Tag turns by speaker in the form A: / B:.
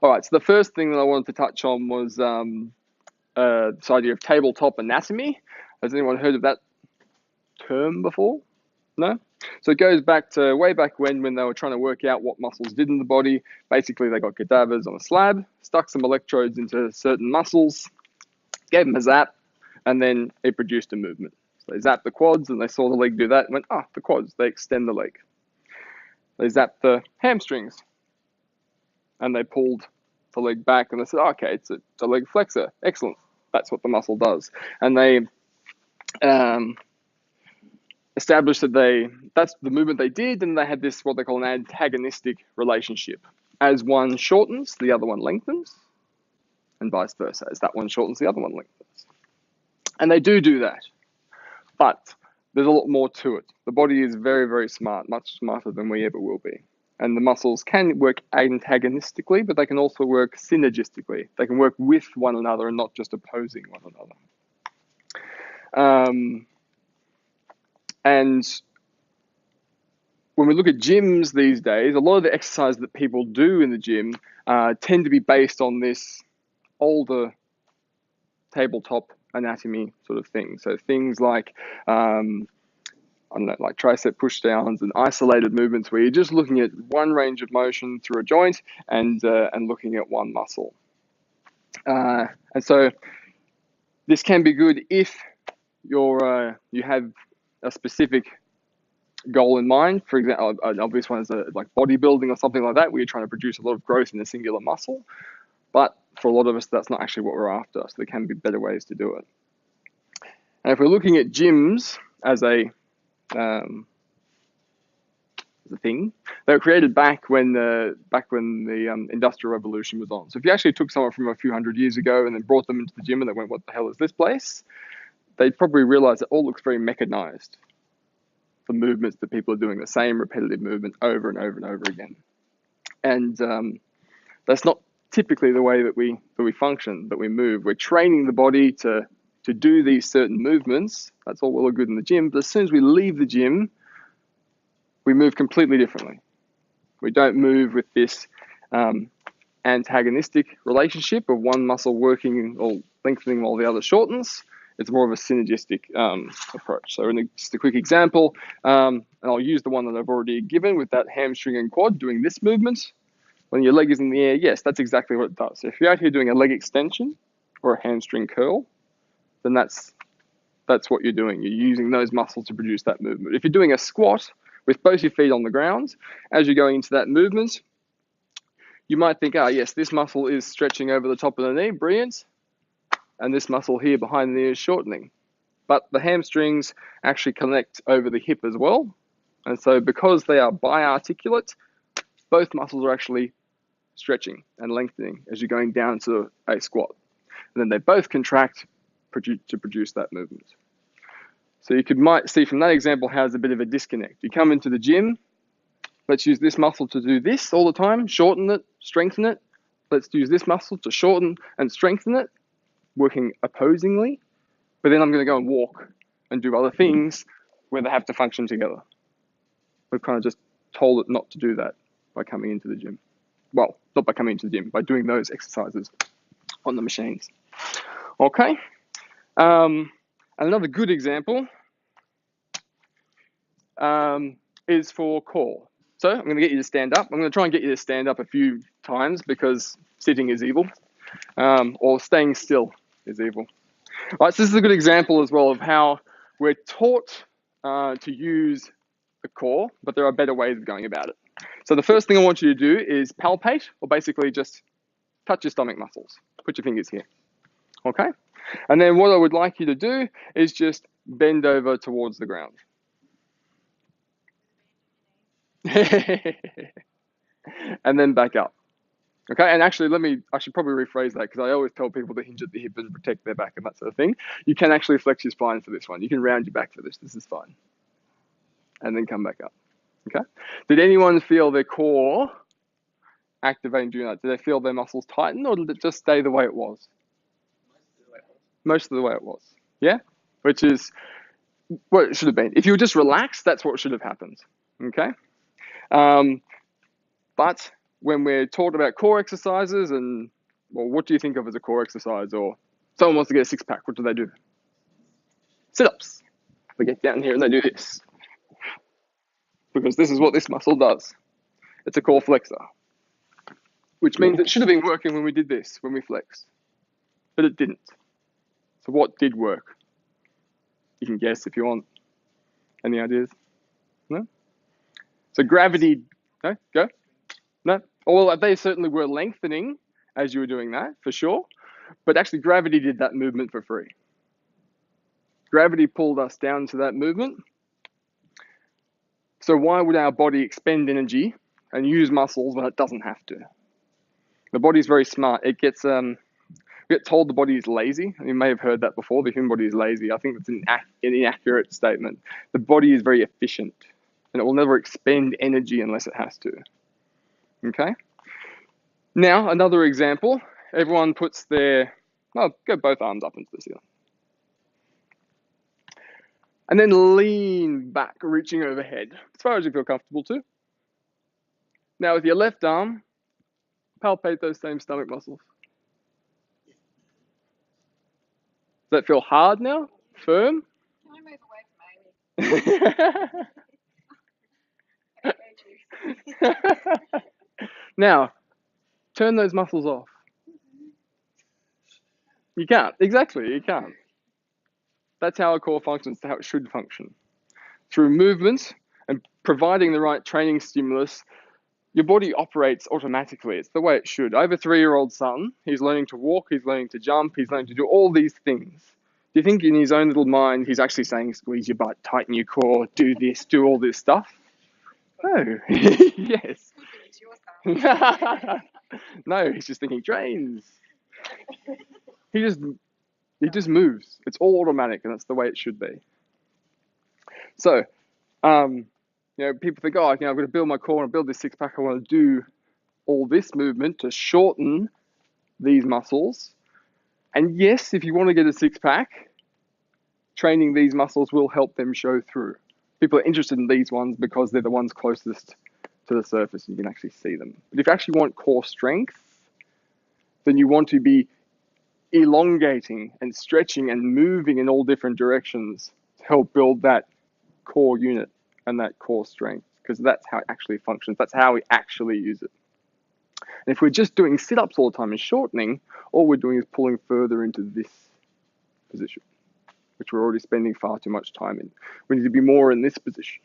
A: All right, so the first thing that I wanted to touch on was this idea of tabletop anatomy. Has anyone heard of that term before? No? So it goes back to way back when they were trying to work out what muscles did in the body. Basically, they got cadavers on a slab, stuck some electrodes into certain muscles, gave them a zap, and then it produced a movement. So they zapped the quads and they saw the leg do that and went, the quads, they extend the leg. They zapped the hamstrings and they pulled the leg back and they said, okay, it's a leg flexor. Excellent. That's what the muscle does. And they established that that's the movement they did, and they had this, what they call an antagonistic relationship. As one shortens, the other one lengthens, and vice versa. As that one shortens, the other one lengthens. And they do that. But there's a lot more to it. The body is very, very smart, much smarter than we ever will be. And the muscles can work antagonistically, but they can also work synergistically. They can work with one another and not just opposing one another. And when we look at gyms these days, a lot of the exercises that people do in the gym tend to be based on this older tabletop anatomy sort of thing. So things like, like tricep push downs and isolated movements where you're just looking at one range of motion through a joint and looking at one muscle. And so this can be good if you have a specific goal in mind. For example, an obvious one is like bodybuilding or something like that, where you're trying to produce a lot of growth in a singular muscle. But for a lot of us, that's not actually what we're after. So there can be better ways to do it. And if we're looking at gyms as a thing, they were created back when the Industrial Revolution was on. So if you actually took someone from a few hundred years ago and then brought them into the gym and they went, "What the hell is this place?" they'd probably realize it all looks very mechanized. The movements that people are doing, the same repetitive movement over and over and over again. And that's not typically the way that we function, that we move. We're training the body to do these certain movements. That's all well and good in the gym. But as soon as we leave the gym, we move completely differently. We don't move with this antagonistic relationship of one muscle working or lengthening while the other shortens. It's more of a synergistic approach. So just a quick example, and I'll use the one that I've already given with that hamstring and quad doing this movement. When your leg is in the air, yes, that's exactly what it does. So if you're out here doing a leg extension or a hamstring curl, then that's what you're doing. You're using those muscles to produce that movement. If you're doing a squat with both your feet on the ground, as you're going into that movement, you might think, yes, this muscle is stretching over the top of the knee, brilliant. And this muscle here behind the knee is shortening. But the hamstrings actually connect over the hip as well. And so because they are biarticulate, both muscles are actually stretching and lengthening as you're going down to a squat. And then they both contract to produce that movement. So you might see from that example how there's a bit of a disconnect. You come into the gym, let's use this muscle to do this all the time, shorten it, strengthen it. Let's use this muscle to shorten and strengthen it, working opposingly. But then I'm going to go and walk and do other things where they have to function together. We've kind of just told it not to do that by coming into the gym. Well, not by coming into the gym, by doing those exercises on the machines. Okay. Another good example is for core. So I'm going to get you to stand up. I'm going to try and get you to stand up a few times because sitting is evil, or staying still is evil. All right, so this is a good example as well of how we're taught to use the core, but there are better ways of going about it. So the first thing I want you to do is palpate, or basically just touch your stomach muscles. Put your fingers here. Okay? And then what I would like you to do is just bend over towards the ground. And then back up. Okay, and actually, I should probably rephrase that because I always tell people to hinge at the hip and protect their back and that sort of thing. You can actually flex your spine for this one. You can round your back for this. This is fine. And then come back up. Okay? Did anyone feel their core activating doing that? Did they feel their muscles tighten, or did it just stay the way it was? Most of the way it was. Yeah? Which is what it should have been. If you were just relaxed, that's what should have happened. Okay? But when we're taught about core exercises and, well, what do you think of as a core exercise? Or someone wants to get a six-pack, what do? Sit-ups. They get down here and they do this. Because this is what this muscle does. It's a core flexor. Which means it should have been working when we did this, when we flexed. But it didn't. So what did work? You can guess if you want. Any ideas? No? So gravity, no? Go? No? Well, they certainly were lengthening as you were doing that, for sure. But actually gravity did that movement for free. Gravity pulled us down to that movement. So why would our body expend energy and use muscles when it doesn't have to? The body's very smart. It gets we get told the body is lazy. You may have heard that before. The human body is lazy. I think it's an inaccurate statement. The body is very efficient, and it will never expend energy unless it has to. Okay? Now, another example. Everyone puts their, go both arms up into the ceiling. And then lean back, reaching overhead, as far as you feel comfortable to. Now, with your left arm, palpate those same stomach muscles. Does that feel hard now? Firm?
B: Can I move away from Amy?
A: Now, turn those muscles off. You can't. Exactly, you can't. That's how a core functions, how it should function. Through movement and providing the right training stimulus, your body operates automatically. It's the way it should. I have a 3-year-old son. He's learning to walk, he's learning to jump, he's learning to do all these things. Do you think in his own little mind he's actually saying, squeeze your butt, tighten your core, do this, do all this stuff? No. Yes. No, he's just thinking trains. He just moves. It's all automatic, and that's the way it should be. So, people think, I've got to build my core and build this six-pack. I want to do all this movement to shorten these muscles. And yes, if you want to get a six-pack, training these muscles will help them show through. People are interested in these ones because they're the ones closest to the surface and you can actually see them. But if you actually want core strength, then you want to be elongating and stretching and moving in all different directions to help build that core unit and that core strength, because that's how it actually functions. That's how we actually use it. And if we're just doing sit-ups all the time and shortening, all we're doing is pulling further into this position, which we're already spending far too much time in. We need to be more in this position.